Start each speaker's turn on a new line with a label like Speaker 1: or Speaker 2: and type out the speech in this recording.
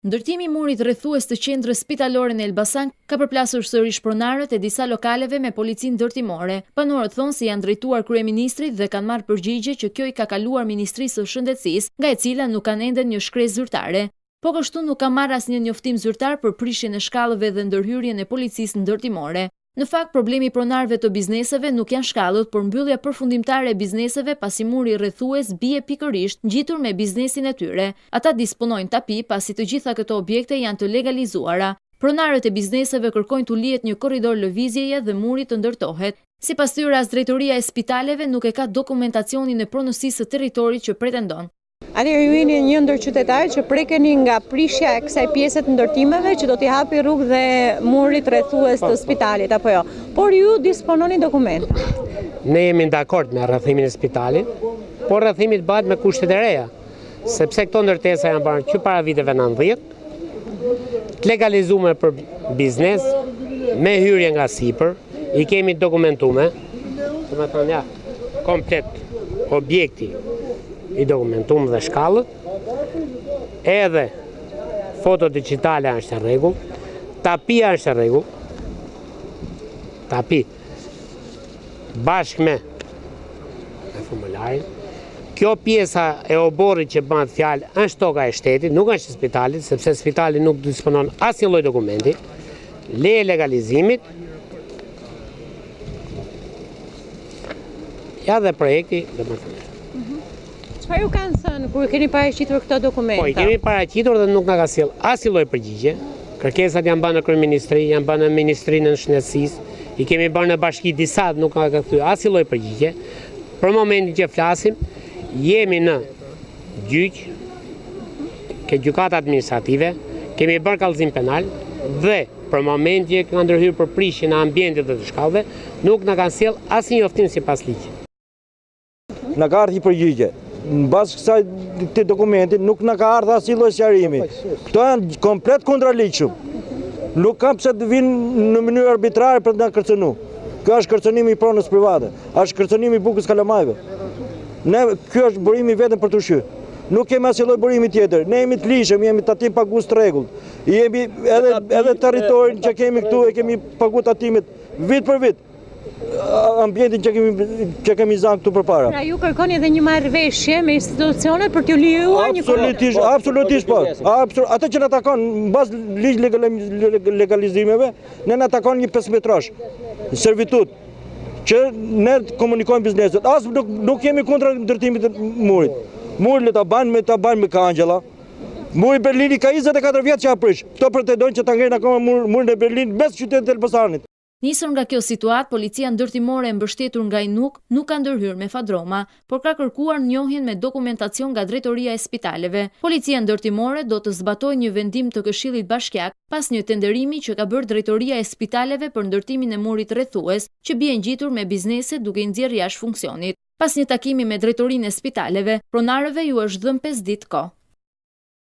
Speaker 1: Ndërtimi i murit rrethues të qendrës spitalore në Elbasan ka përplasur sërish pronarët e disa lokaleve me policinë ndërtimore. Banorët thonë se janë drejtuar kryeministrit dhe kanë marrë përgjigje që kjo i ka kaluar Ministrisë së Shëndetësisë, nga e cila nuk kanë ende një shkresë zyrtare. Po kështu nuk ka marrë asnjë njoftim zyrtar për prishjen e shkallëve dhe ndërhyrjen e policisë ndërtimore. Në fakt, problemi pronarëve të bizneseve nuk janë shkallët, por mbyllja përfundimtare e bizneseve pasi muri rrethues bie pikërisht ngjitur me biznesin e tyre. Ata disponojnë tapi pasi të gjitha këto objekte janë të legalizuara. Pronarët e bizneseve kërkojnë t'u lihet një korridor lëvizjeje dhe muri të ndërtohet. Sipas tyre, as drejtoria e spitaleve nuk e ka dokumentacionin e pronësisë së territorit që pretendon.
Speaker 2: Atëherë ju jeni një ndër qytetarët që prekeni nga prishja e kësaj pjese të ndërtimeve që do t'i hapi rrugë dhe murit rrethues të spitalit apo jo. Por ju dispononi dokument.
Speaker 3: Ne jemi dakord me rrethimin e spitalit, por rrethimi bëhet me kushtet e reja, sepse këto ndërtesa janë bërë që para viteve 90, të legalizuar për biznes, me hyrje nga sipër, i kemi dokumentuar, domethënë ja, komplet objekti i dokumentum dhe shkallët, edhe foto digitale është e rregull, tapia është e rregull, tapi bashkë me formularin. Kjo pjesa e oborrit që bëhet fjalë është toka e shtetit, nuk është e spitalit, sepse spitali nuk disponon asnjë lloj dokumenti, leje legalizimit, ja dhe projekti dhe më thënë.
Speaker 2: Çfarë ju kanë thënë kur keni paraqitur këto dokumenta?
Speaker 3: Po, i kemi paraqitur dhe nuk na ka sjell asnjë lloj përgjigje. Kërkesat janë bërë në kryeministri, janë bërë në Ministrinë e Shëndetësisë, i kemi bërë në bashki disa, nuk na ka kthyer asnjë lloj përgjigje. Për momentin që flasim, jemi në gjyq, ke gjykata administrative, kemi bërë kallëzim penal dhe për momentin që kanë ndërhyrë për prishjen e ambientit dhe të shkallëve, nuk na kanë sjell asnjë njoftim sipas ligjit.
Speaker 4: Na ka ardhur përgjigje. Në bazë kësaj dokumenti nuk na ka ardhur asnjë lloj sqarimi. Këto janë komplet kontraligjshëm. Nuk kam pse të vinë në mënyrë arbitrare për të na kërcënu. Kjo është kërcënimi i pronës private, është kërcënimi i bukës kalamajve. Ky është burimi vetëm për të ushqyer. Nuk kemi asnjë lloj burimi tjetër. Ne jemi të ligjshëm, jemi tatim pagues të rregullt. Jemi edhe territorin që kemi këtu e kemi paguar tatimet vit për vit. Ambientin që kemi zënë këtu përpara.
Speaker 2: Pra ju kërkoni edhe një marrëveshje me institucionet për t'ju lejuar një
Speaker 4: korridor. Absolutisht po. Ato që na takon mbas ligj legalizimeve, ne na takon një 5 metrash servitut që ne komunikojmë bizneset. As nuk kemi kundra ndërtimit të murit. Muri ta bajnë me kangjella. Muri Berlini ka 24 vjet që aprish. Kto pretendojnë që ta ngrenë akoma murin e Berlinit mes qytetit të Elbasanit.
Speaker 1: Nisur nga kjo situatë, policia ndërtimore e mbështetur nga INUK nuk ka ndërhyrë me fadroma, por ka kërkuar njohjen me dokumentacion nga drejtoria e spitaleve. Policia ndërtimore do të zbatojë një vendim të Këshillit Bashkiak pas një tenderimi që ka bërë drejtoria e spitaleve për ndërtimin e murit rrethues, që bie ngjitur me biznese duke i nxjerrë jashtë funksionit. Pas një takimi me drejtorinë e spitaleve, pronarëve ju është dhënë 5 ditë kohë.